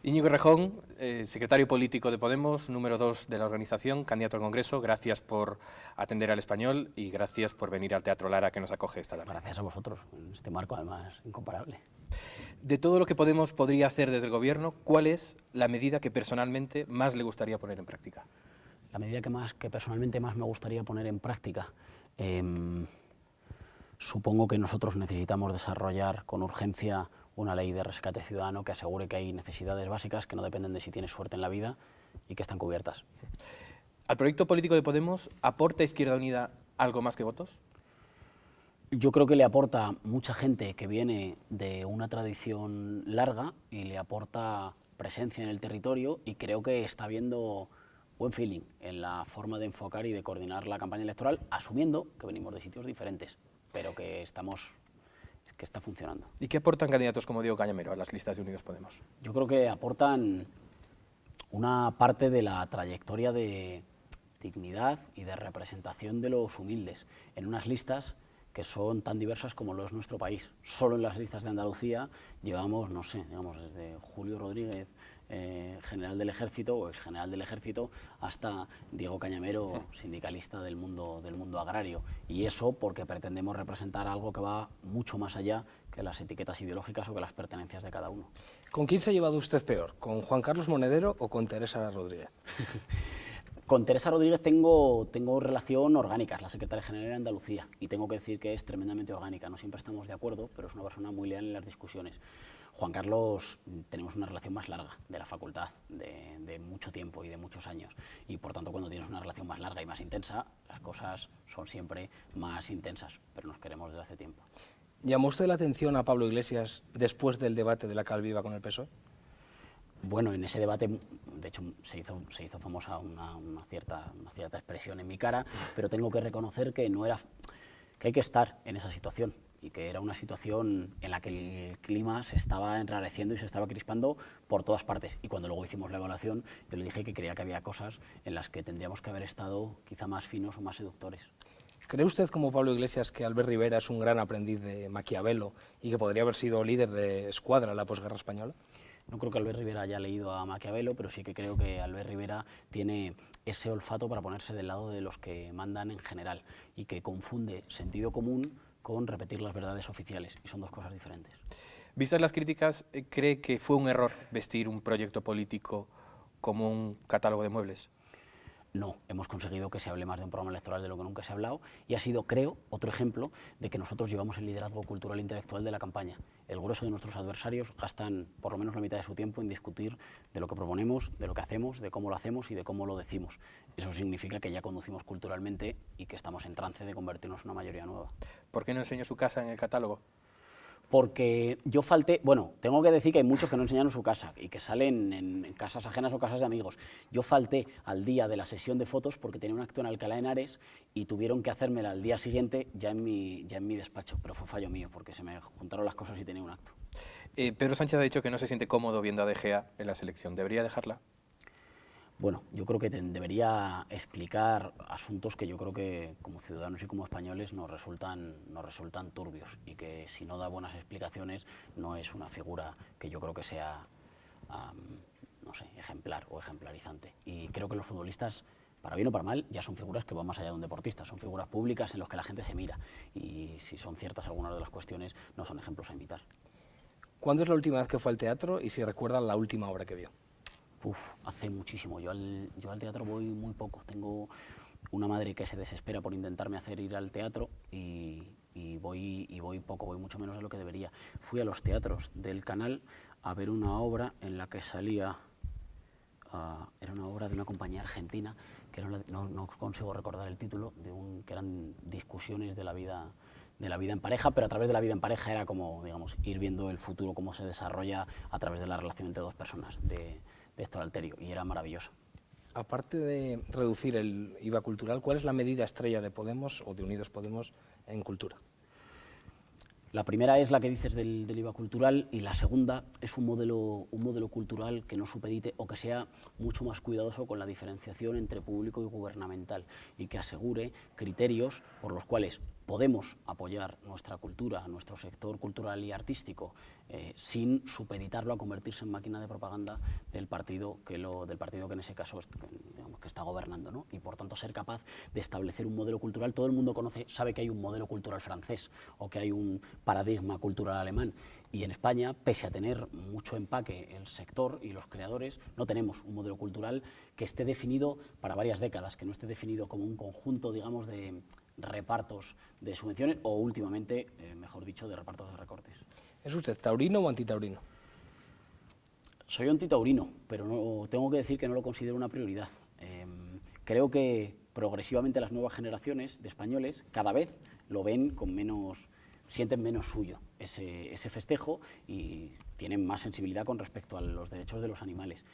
Íñigo Errejón, secretario político de Podemos, número 2 de la organización, candidato al Congreso, gracias por atender al Español y gracias por venir al Teatro Lara que nos acoge esta tarde. Gracias a vosotros, en este marco además incomparable. De todo lo que Podemos podría hacer desde el Gobierno, ¿cuál es la medida que personalmente más le gustaría poner en práctica? La medida que personalmente más me gustaría poner en práctica, supongo que nosotros necesitamos desarrollar con urgencia una ley de rescate ciudadano que asegure que hay necesidades básicas que no dependen de si tienes suerte en la vida y que están cubiertas. ¿Al proyecto político de Podemos aporta Izquierda Unida algo más que votos? Yo creo que le aporta mucha gente que viene de una tradición larga y le aporta presencia en el territorio, y creo que está habiendo buen feeling en la forma de enfocar y de coordinar la campaña electoral, asumiendo que venimos de sitios diferentes, pero que está funcionando. ¿Y qué aportan candidatos como Diego Cañamero a las listas de Unidos Podemos? Yo creo que aportan una parte de la trayectoria de dignidad y de representación de los humildes en unas listas que son tan diversas como lo es nuestro país. Solo en las listas de Andalucía llevamos, no sé, digamos, desde Julio Rodríguez, general del Ejército o exgeneral del Ejército, hasta Diego Cañamero, sindicalista del mundo agrario. Y eso porque pretendemos representar algo que va mucho más allá que las etiquetas ideológicas o que las pertenencias de cada uno. ¿Con quién se ha llevado usted peor? ¿Con Juan Carlos Monedero o con Teresa Rodríguez? Con Teresa Rodríguez tengo relación orgánica, es la secretaria general de Andalucía, y tengo que decir que es tremendamente orgánica. No siempre estamos de acuerdo, pero es una persona muy leal en las discusiones. Juan Carlos, tenemos una relación más larga de la facultad, de mucho tiempo y de muchos años, y por tanto cuando tienes una relación más larga y más intensa, las cosas son siempre más intensas, pero nos queremos desde hace tiempo. ¿Llamó usted la atención a Pablo Iglesias después del debate de la Cal Viva con el PSOE? Bueno, en ese debate, de hecho, se hizo famosa una cierta expresión en mi cara, pero tengo que reconocer que que hay que estar en esa situación, y que era una situación en la que el clima se estaba enrareciendo y se estaba crispando por todas partes. Y cuando luego hicimos la evaluación, yo le dije que creía que había cosas en las que tendríamos que haber estado quizá más finos o más seductores. ¿Cree usted, como Pablo Iglesias, que Albert Rivera es un gran aprendiz de Maquiavelo y que podría haber sido líder de escuadra en la posguerra española? No creo que Albert Rivera haya leído a Maquiavelo, pero sí que creo que Albert Rivera tiene ese olfato para ponerse del lado de los que mandan en general, y que confunde sentido común con repetir las verdades oficiales, y son dos cosas diferentes. Vistas las críticas, ¿cree que fue un error vestir un proyecto político como un catálogo de muebles? No, hemos conseguido que se hable más de un programa electoral de lo que nunca se ha hablado, y ha sido, creo, otro ejemplo de que nosotros llevamos el liderazgo cultural e intelectual de la campaña. El grueso de nuestros adversarios gastan por lo menos la mitad de su tiempo en discutir de lo que proponemos, de lo que hacemos, de cómo lo hacemos y de cómo lo decimos. Eso significa que ya conducimos culturalmente y que estamos en trance de convertirnos en una mayoría nueva. ¿Por qué no enseñó su casa en el catálogo? Porque yo falté, bueno, tengo que decir que hay muchos que no enseñan su casa y que salen en casas ajenas o casas de amigos. Yo falté al día de la sesión de fotos porque tenía un acto en Alcalá de Henares y tuvieron que hacérmela al día siguiente ya en mi despacho, pero fue fallo mío porque se me juntaron las cosas y tenía un acto. Pedro Sánchez ha dicho que no se siente cómodo viendo a De Gea en la selección. ¿Debería dejarla? Bueno, yo creo que debería explicar asuntos que yo creo que como ciudadanos y como españoles nos resultan turbios, y que si no da buenas explicaciones no es una figura que yo creo que sea, no sé, ejemplar o ejemplarizante. Y creo que los futbolistas, para bien o para mal, ya son figuras que van más allá de un deportista, son figuras públicas en las que la gente se mira, y si son ciertas algunas de las cuestiones, no son ejemplos a imitar. ¿Cuándo es la última vez que fue al teatro y si recuerda la última obra que vio? Hace muchísimo. Yo al teatro voy muy poco. Tengo una madre que se desespera por intentarme hacer ir al teatro y voy poco, voy mucho menos de lo que debería. Fui a los teatros del Canal a ver una obra en la que salía, era una obra de una compañía argentina, que no consigo recordar el título, que eran discusiones de la vida en pareja, pero a través de la vida en pareja era como, digamos, ir viendo el futuro, cómo se desarrolla a través de la relación entre dos personas, de Héctor Alterio, y era maravilloso. Aparte de reducir el IVA cultural, ¿cuál es la medida estrella de Podemos o de Unidos Podemos en cultura? La primera es la que dices del IVA cultural, y la segunda es un modelo cultural que no supedite o que sea mucho más cuidadoso con la diferenciación entre público y gubernamental, y que asegure criterios por los cuales podemos apoyar nuestra cultura, nuestro sector cultural y artístico, sin supeditarlo a convertirse en máquina de propaganda del partido que en ese caso digamos, que está gobernando, ¿no? Y por tanto ser capaz de establecer un modelo cultural. Todo el mundo sabe que hay un modelo cultural francés o que hay un paradigma cultural alemán, y en España, pese a tener mucho empaque el sector y los creadores, no tenemos un modelo cultural que esté definido para varias décadas, que no esté definido como un conjunto, digamos, de repartos de subvenciones o últimamente, mejor dicho, de repartos de recortes. ¿Es usted taurino o antitaurino? Soy antitaurino, pero no, tengo que decir que no lo considero una prioridad. Creo que progresivamente las nuevas generaciones de españoles cada vez lo ven con sienten menos suyo ese festejo y tienen más sensibilidad con respecto a los derechos de los animales.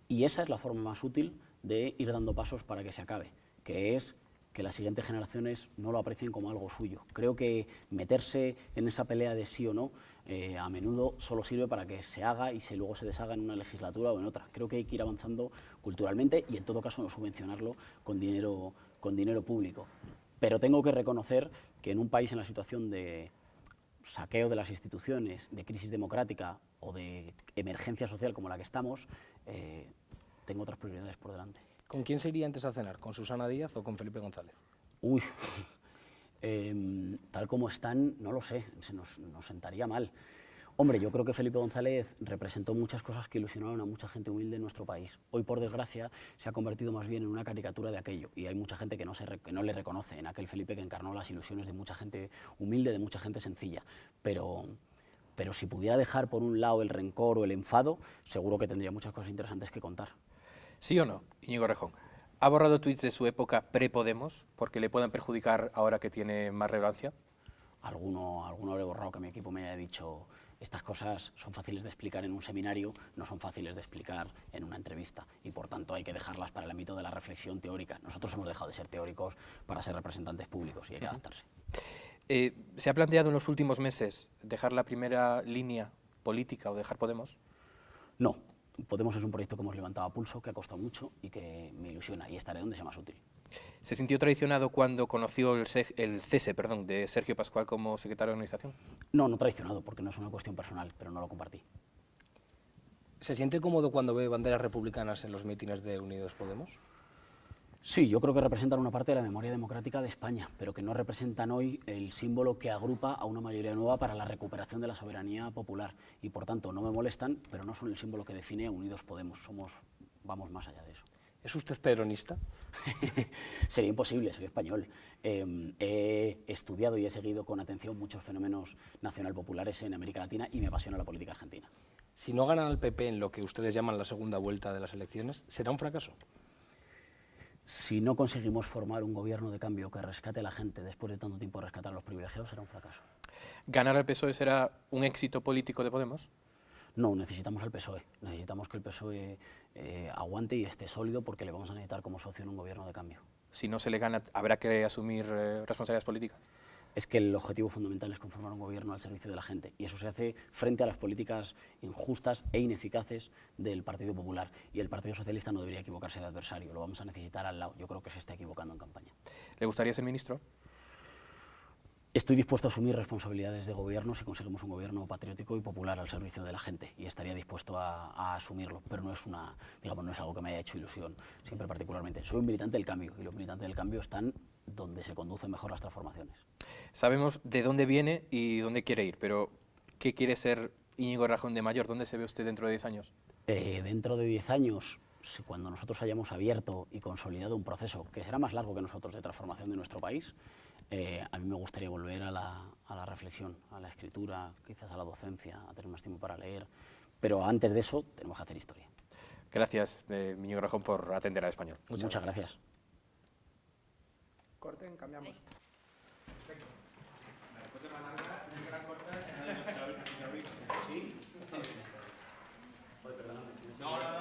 Y esa es la forma más útil de ir dando pasos para que se acabe, que es que las siguientes generaciones no lo aprecien como algo suyo. Creo que meterse en esa pelea de sí o no a menudo solo sirve para que se haga y luego se deshaga en una legislatura o en otra. Creo que hay que ir avanzando culturalmente y en todo caso no subvencionarlo con dinero público. Pero tengo que reconocer que en un país en la situación de saqueo de las instituciones, de crisis democrática o de emergencia social como la que estamos, tengo otras prioridades por delante. ¿Con quién se iría antes a cenar? ¿Con Susana Díaz o con Felipe González? Uy, tal como están, no lo sé, nos sentaría mal. Hombre, yo creo que Felipe González representó muchas cosas que ilusionaron a mucha gente humilde en nuestro país. Hoy, por desgracia, se ha convertido más bien en una caricatura de aquello, y hay mucha gente que no le reconoce en aquel Felipe que encarnó las ilusiones de mucha gente humilde, de mucha gente sencilla. Pero si pudiera dejar por un lado el rencor o el enfado, seguro que tendría muchas cosas interesantes que contar. ¿Sí o no, Íñigo Errejón? ¿Ha borrado tuits de su época pre-Podemos porque le puedan perjudicar ahora que tiene más relevancia? Alguno habré borrado que mi equipo me haya dicho: estas cosas son fáciles de explicar en un seminario, no son fáciles de explicar en una entrevista, y por tanto hay que dejarlas para el ámbito de la reflexión teórica. Nosotros hemos dejado de ser teóricos para ser representantes públicos y hay que adaptarse. ¿Se ha planteado en los últimos meses dejar la primera línea política o dejar Podemos? No. Podemos es un proyecto que hemos levantado a pulso, que ha costado mucho y que me ilusiona, y estaré donde sea más útil. ¿Se sintió traicionado cuando conoció el cese de Sergio Pascual como secretario de organización? No, no traicionado, porque no es una cuestión personal, pero no lo compartí. ¿Se siente cómodo cuando ve banderas republicanas en los mítines de Unidos Podemos? Sí, yo creo que representan una parte de la memoria democrática de España, pero que no representan hoy el símbolo que agrupa a una mayoría nueva para la recuperación de la soberanía popular. Y por tanto no me molestan, pero no son el símbolo que define a Unidos Podemos. Vamos más allá de eso. ¿Es usted peronista? Sería imposible, soy español. He estudiado y he seguido con atención muchos fenómenos nacional-populares en América Latina y me apasiona la política argentina. Si no ganan al PP en lo que ustedes llaman la segunda vuelta de las elecciones, ¿será un fracaso? Si no conseguimos formar un gobierno de cambio que rescate a la gente después de tanto tiempo rescatar a los privilegiados, será un fracaso. ¿Ganar al PSOE será un éxito político de Podemos? No, necesitamos al PSOE. Necesitamos que el PSOE aguante y esté sólido, porque le vamos a necesitar como socio en un gobierno de cambio. Si no se le gana, ¿habrá que asumir responsabilidades políticas? Es que el objetivo fundamental es conformar un gobierno al servicio de la gente, y eso se hace frente a las políticas injustas e ineficaces del Partido Popular, y el Partido Socialista no debería equivocarse de adversario, lo vamos a necesitar al lado. Yo creo que se está equivocando en campaña. ¿Le gustaría ser ministro? Estoy dispuesto a asumir responsabilidades de gobierno si conseguimos un gobierno patriótico y popular al servicio de la gente, y estaría dispuesto a asumirlo, pero no es algo que me haya hecho ilusión siempre particularmente. Soy un militante del cambio, y los militantes del cambio están donde se conducen mejor las transformaciones. Sabemos de dónde viene y dónde quiere ir, pero ¿qué quiere ser Íñigo Errejón de mayor? ¿Dónde se ve usted dentro de 10 años? Dentro de 10 años, cuando nosotros hayamos abierto y consolidado un proceso que será más largo que nosotros de transformación de nuestro país, a mí me gustaría volver a la reflexión, a la escritura, quizás a la docencia, a tener más tiempo para leer, pero antes de eso tenemos que hacer historia. Gracias, Íñigo Errejón, por atender al español. Muchas gracias. Corten, cambiamos. Perfecto. Después de más larga, una gran corta. Sí, está bien. Perdóname. No.